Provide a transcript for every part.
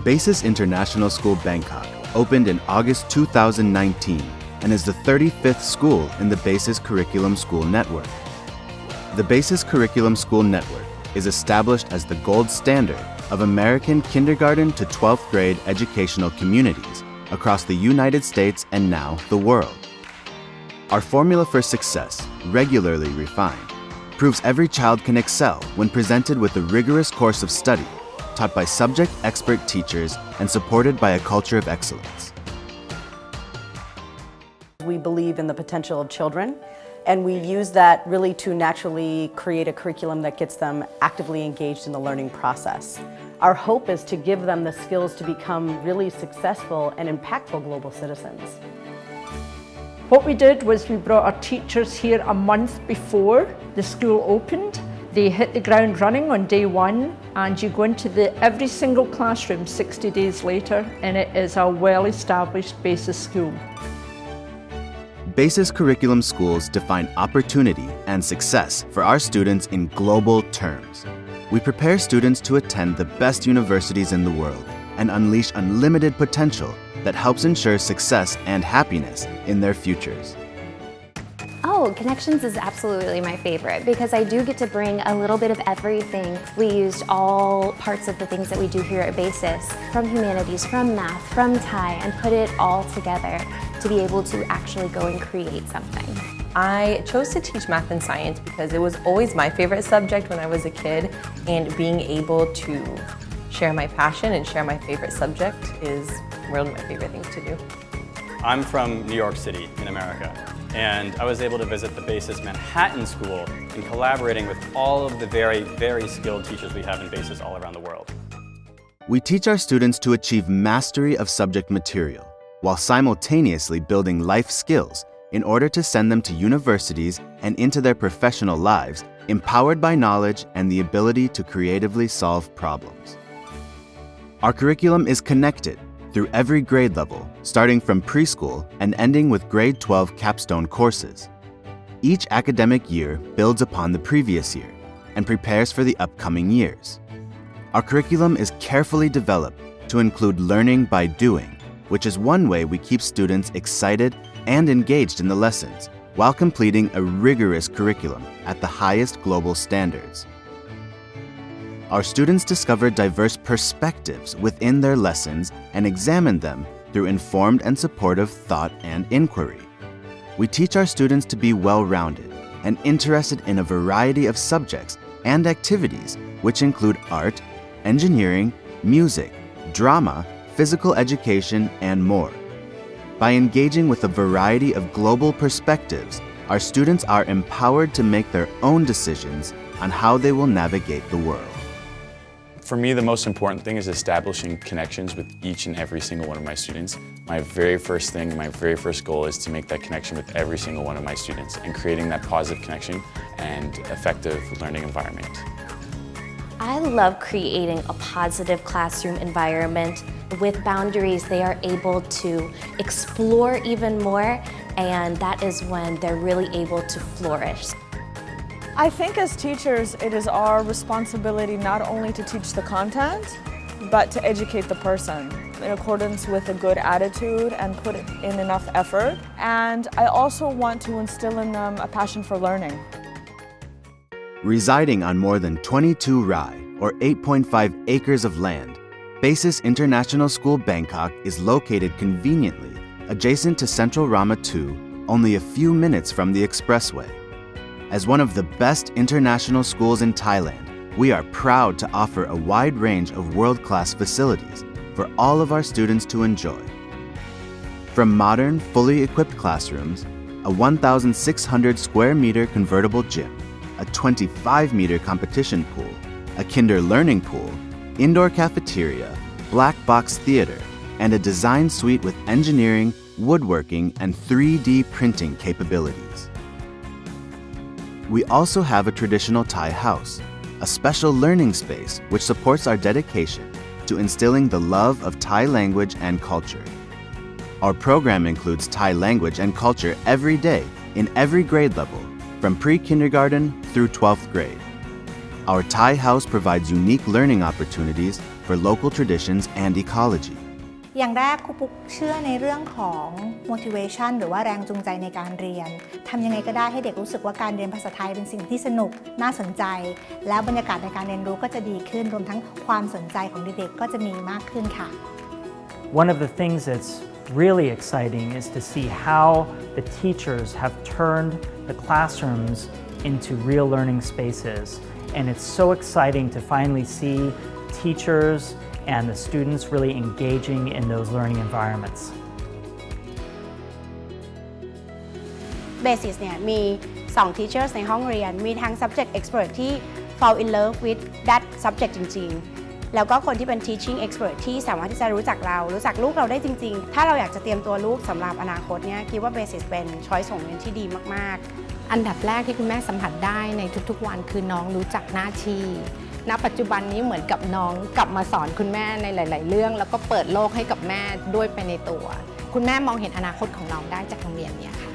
Basis International School Bangkok opened in August 2019 and is the 35th school in the Basis Curriculum School Network. The Basis Curriculum School Network is established as the gold standard of American kindergarten to 12th grade educational communities across the United States and now the world. Our formula for success, regularly refined, proves every child can excel when presented with a rigorous course of study taught by subject expert teachers and supported by a culture of excellence. We believe in the potential of children, and we use that really to naturally create a curriculum that gets them actively engaged in the learning process. Our hope is to give them the skills to become really successful and impactful global citizens. What we did was we brought our teachers here a month before the school opened. They hit the ground running on day one, and you go into every single classroom 60 days later, and it is a well-established Basis school. Basis Curriculum schools define opportunity and success for our students in global terms. We prepare students to attend the best universities in the world and unleash unlimited potential that helps ensure success and happiness in their futures. Oh, Connections is absolutely my favorite because I do get to bring a little bit of everything. We used all parts of the things that we do here at Basis, from humanities, from math, from Thai, and put it all together to be able to actually go and create something. I chose to teach math and science because it was always my favorite subject when I was a kid, and being able to share my passion and share my favorite subject is one of my favorite things to do. I'm from New York City in America, and I was able to visit the Basis Manhattan School and collaborating with all of the very, very skilled teachers we have in Basis all around the world. We teach our students to achieve mastery of subject material while simultaneously building life skills in order to send them to universities and into their professional lives, empowered by knowledge and the ability to creatively solve problems. Our curriculum is connected through every grade level, starting from preschool and ending with grade 12 capstone courses. Each academic year builds upon the previous year and prepares for the upcoming years. Our curriculum is carefully developed to include learning by doing, which is one way we keep students excited and engaged in the lessons while completing a rigorous curriculum at the highest global standards. Our students discover diverse perspectives within their lessons and examine them through informed and supportive thought and inquiry. We teach our students to be well-rounded and interested in a variety of subjects and activities, which include art, engineering, music, drama, physical education, and more. By engaging with a variety of global perspectives, our students are empowered to make their own decisions on how they will navigate the world. For me, the most important thing is establishing connections with each and every single one of my students. My very first thing, my very first goal is to make that connection with every single one of my students and creating that positive connection and effective learning environment. I love creating a positive classroom environment. With boundaries, they are able to explore even more, and that is when they're really able to flourish. I think as teachers, it is our responsibility not only to teach the content, but to educate the person in accordance with a good attitude and put in enough effort. And I also want to instill in them a passion for learning. Residing on more than 22 rai, or 8.5 acres of land, Basis International School Bangkok is located conveniently adjacent to Central Rama 2, only a few minutes from the expressway. As one of the best international schools in Thailand, we are proud to offer a wide range of world-class facilities for all of our students to enjoy. From modern, fully equipped classrooms, a 1,600 square meter convertible gym, a 25-meter competition pool, a kinder learning pool, indoor cafeteria, black box theater, and a design suite with engineering, woodworking, and 3D printing capabilities. We also have a traditional Thai house, a special learning space which supports our dedication to instilling the love of Thai language and culture. Our program includes Thai language and culture every day in every grade level, from pre-kindergarten through 12th grade. Our Thai house provides unique learning opportunities for local traditions and ecology. อย่างแรกครูปุ๊กเชื่อในเรื่องของ motivation หรือว่าแรงจูงใจในการเรียนทำยังไงก็ได้ให้เด็กรู้สึกว่าการเรียนภาษาไทยเป็นสิ่งที่สนุกน่าสนใจแล้วบรรยากาศในการเรียนรู้ก็จะดีขึ้นรวมทั้งความสนใจของเด็กๆก็จะมีมากขึ้นค่ะ One of the things that's really exciting is to see how the teachers have turned the classrooms into real learning spaces. And it's so exciting to finally see teachers and the students really engaging in those learning environments. Basis เนี่ยมี2 teachers ในห้องเรียนมีทั้ง subject expert ที่ fall in love with that subject จริงๆแล้วก็คนที่เป็น teaching expert ที่สามารถที่จะรู้จักลูกเราได้จริงๆถ้าเราอยากจะเตรียมตัวลูกสำหรับอนาคตเนี่ยคิดว่า Basis เป็น choice ของเรียนที่ดีมากๆ อันดับแรกที่คุณแม่สัมผัสได้ในทุกๆวันคือน้องรู้จักหน้าที่ณปัจจุบันนี้เหมือนกับน้องกลับมาสอนคุณแม่ในหลายๆเรื่องแล้วก็เปิดโลกให้กับแม่ด้วยไปในตัวคุณแม่มองเห็นอนาคตของน้องได้จากโรงเรียนนี้ค่ะ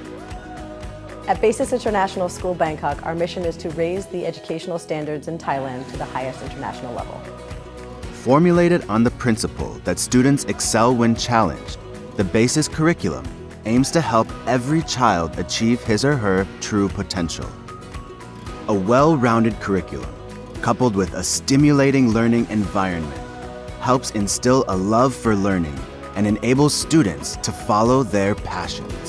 At Basis International School Bangkok, our mission is to raise the educational standards in Thailand to the highest international level. Formulated on the principle that students excel when challenged, the Basis curriculum aims to help every child achieve his or her true potential. A well-rounded curriculum, coupled with a stimulating learning environment, helps instill a love for learning and enables students to follow their passions.